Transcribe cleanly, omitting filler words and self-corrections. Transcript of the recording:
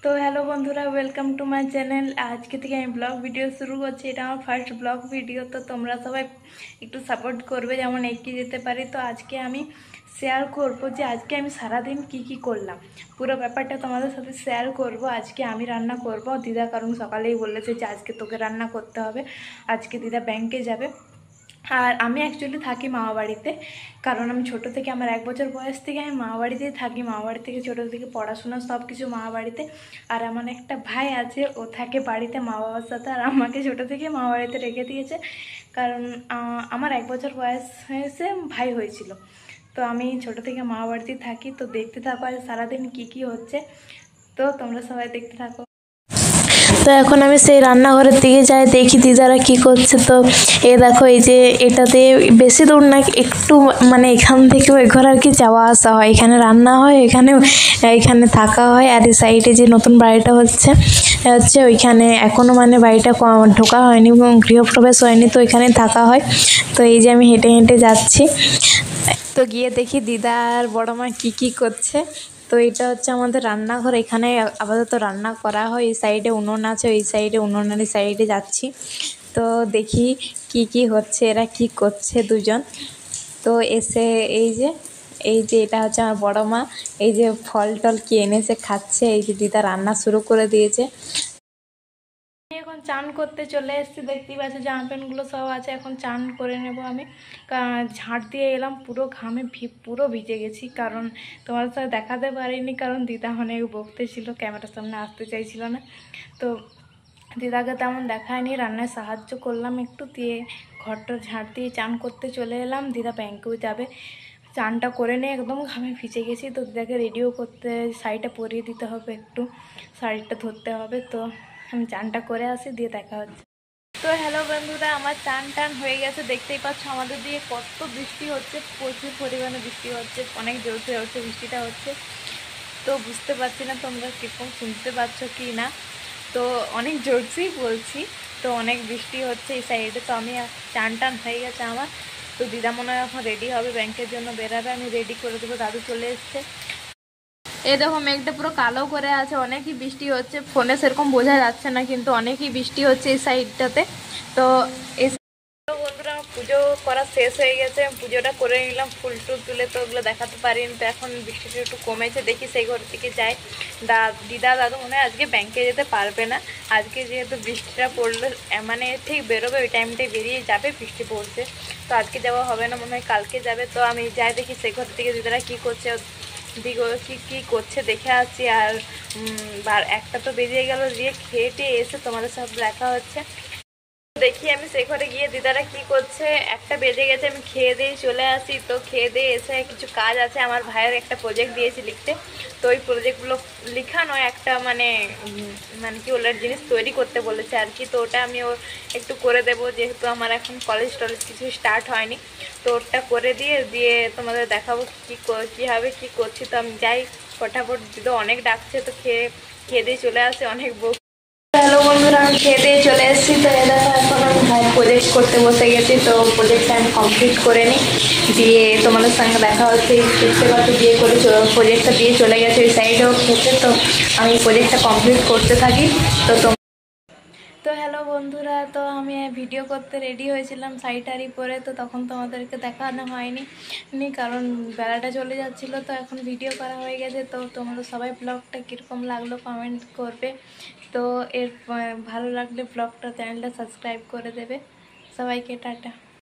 তো হ্যালো বন্ধুরা, welcome to my channel. আজকে থেকে আমি ব্লগ ভিডিও শুরু করছি। এটা আমার ফার্স্ট ব্লগ ভিডিও, তো তোমরা সবাই একটু সাপোর্ট করবে যেমন এগিয়ে যেতে পারি। তো আজকে আমি শেয়ার করব যে আজকে আমি সারাদিন কি করলাম, পুরো ব্যাপারটা তোমাদের সাথে শেয়ার করব। আজকে আমি রান্না করব দিদা, কারণ সকালেই বলেছে যে আজকে তোকে রান্না করতে হবে, আজকে দিদা ব্যাংকে যাবে। আর আমি অ্যাকচুয়ালি থাকি মামা বাড়িতে, কারণ আমি ছোটো থেকে আমার 1 বছর বয়স থেকে আমি মামা বাড়িতেই থাকি। মামা বাড়ি থেকে ছোটো থেকে পড়াশোনা সব কিছু মামা বাড়িতে। আর আমার একটা ভাই আছে, ও থাকে বাড়িতে মা বাবার সাথে, আর আমাকে ছোটো থেকে মামা বাড়িতে রেখে দিয়েছে, কারণ আমার 1 বছর বয়স হয়েছে ভাই হয়েছিল। তো আমি ছোটো থেকে মামা বাড়িতেই থাকি। তো দেখতে থাকো আজ সারাদিন কি হচ্ছে, তো তোমরা সবাই দেখতে থাকো। তো এখন আমি সেই রান্নাঘরের দিকে যাই, দেখি দিদারা কি করছে। তো দেখো, এই যে এটাতে বেশি দূর না, একটু মানে এখান থেকে ওই ঘর আর কি যাওয়া আসা হয়। এখানে রান্না হয়, এখানে থাকা হয়। আর এই সাইডে যে নতুন বাড়িটা হচ্ছে ওইখানে এখনো মানে বাড়িটা ঢোকা হয়নি এবং গৃহপ্রবেশ হয়নি, তো এখানে থাকা হয়। তো এই যে আমি হেঁটে হেঁটে যাচ্ছি, তো গিয়ে দেখি দিদা আর বড় মা কি করছে। তো এটা হচ্ছে আমাদের রান্নাঘর, এখানে আপাতত রান্না করা হয়। এই সাইডে উনুন আছে, ওই সাইডে উনুনের সাইডে যাচ্ছি। তো দেখি কি হচ্ছে, এরা কি করছে দুজন। তো এসে এই যে এটা হচ্ছে আমার বড় মা, এই যে ফল টল কি এনেছে খাচ্ছে। এই যে দিদা রান্না শুরু করে দিয়েছে। এখন চান করতে চলে এসেছি, দেখতেই পাচ্ছি জামা প্যান্টগুলো সব আছে, এখন চান করে নেব আমি। ঝাঁট দিয়ে এলাম, পুরো ঘামে পুরো ভিজে গেছি, কারণ তোমাদের সাথে দেখাতে পারিনি, কারণ দিদা অনেক বকতে ছিল, ক্যামেরার সামনে আসতে চাইছিল না। তো দিদাকে তেমন দেখায়নি, রান্নায় সাহায্য করলাম একটু, দিয়ে ঘরটা ঝাঁট দিয়ে চান করতে চলে এলাম। দিদা ব্যাংকেও যাবে, চানটা করে নিয়ে একদম ঘামে ভিজে গেছি। তো দিদাকে রেডিও করতে, শাড়িটা পরিয়ে দিতে হবে, একটু শাড়িটা ধরতে হবে। তো আমি চানটা করে আসি, দিয়ে দেখা হচ্ছে। তো হ্যালো বন্ধুরা, আমার চান টান হয়ে গেছে। দেখতেই পাচ্ছ আমাদের দিয়ে কত বৃষ্টি হচ্ছে, প্রচুর পরিমাণে বৃষ্টি হচ্ছে, অনেক জোরসে জোরসে বৃষ্টিটা হচ্ছে। তো বুঝতে পারছি না তোমরা কীরকম শুনতে পাচ্ছ কি না, তো অনেক জোরসেই বলছি। তো অনেক বৃষ্টি হচ্ছে এই সাইডে। তো আমি চান টান হয়ে গেছে আমার। তো দিদা মনে হয় এখন রেডি হবে, ব্যাংকের জন্য বেরাবে, আমি রেডি করে দেবো। দাদু চলে এসছে। এই দেখো মেঘটা পুরো কালো করে আছে, অনেকই বৃষ্টি হচ্ছে, ফোনে সেরকম বোঝা যাচ্ছে না, কিন্তু অনেকই বৃষ্টি হচ্ছে এই সাইডটাতে। তো এই বন্ধুরা, আমার পুজো করা শেষ হয়ে গেছে, পুজোটা করে নিলাম, ফুল টুল তুলে, তো ওগুলো দেখাতে পারিনি। তো এখন বৃষ্টিটা একটু কমেছে, দেখি সেই ঘর থেকে যাই। দিদা দাদু মনে হয় আজকে ব্যাংকে যেতে পারবে না, আজকে যেহেতু বৃষ্টিটা পড়লো, মানে ঠিক বেরোবে ওই টাইমটাই বেরিয়ে যাবে, বৃষ্টি পড়ছে। তো আজকে যাওয়া হবে না, মনে হয় কালকে যাবে। তো আমি যাই দেখি সেই ঘর থেকে দিদারা কী করছে, কি করছে দেখে আসছি। আর 1টা তো বেরিয়ে গেল, দিয়ে খেয়ে টেয়ে এসে তোমাদের সাথে দেখা হচ্ছে। দেখি আমি সেই ঘরে গিয়ে দিদারা কি করছে। 1টা বেজে গেছে, আমি খেয়ে দিয়ে চলে আসি। তো খেয়ে দিয়ে এসে কিছু কাজ আছে, আমার ভাইয়ের একটা প্রজেক্ট দিয়েছি লিখতে। তো ওই প্রজেক্টগুলো লেখা নয়, একটা মানে কি ওলার জিনিস তৈরি করতে বলেছে আর কি। তো ওটা আমি ওর একটু করে দেবো, যেহেতু আমার এখন কলেজ টলেজ কিছু স্টার্ট হয়নি। তো ওটা করে দিয়ে তোমাদের দেখাবো কীভাবে কী করছি। তো আমি যাই ফটাফট, দিদা অনেক ডাকছে, তো খেয়ে দিয়ে চলে আসে, অনেক হ্যালো বন্ধুরা, আমি খেয়ে দিয়ে চলে এসেছি। তো দেখো এখন আমি ভাই প্রজেক্ট করতে বসে গেছি। তো প্রজেক্টটা আমি কমপ্লিট করে নিই, দিয়ে তোমাদের সঙ্গে দেখা হচ্ছে। দেখতে পাচ্ছ দিয়ে করে প্রজেক্টটা দিয়ে চলে গেছে ওই সাইডেও খেতে। তো আমি প্রজেক্টটা কমপ্লিট করতে থাকি। তো হ্যালো বন্ধুরা, তো আমি ভিডিও করতে রেডি হয়েছিলাম শাড়ি টাড়ি পরে, তো তখন তোমাদেরকে দেখানো হয়নি, কারণ বেলাটা চলে যাচ্ছিলো। তো এখন ভিডিও করা হয়ে গেছে। তো তোমরা সবাই ব্লগটা কীরকম লাগলো কমেন্ট করবে। তো ভালো লাগলে ব্লগটা, চ্যানেলটা সাবস্ক্রাইব করে দেবে। সবাইকে টাটা।